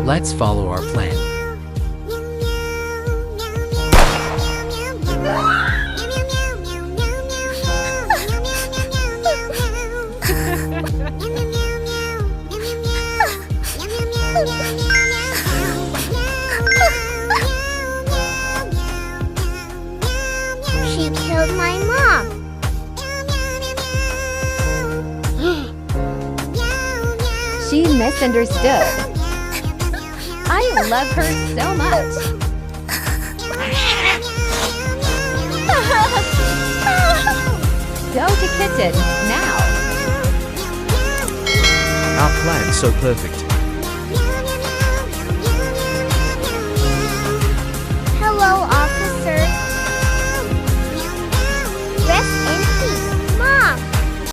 Let's follow our plan. She killed my mom. She misunderstood. I love her so much. Go to kitchen now. Our plan so perfect.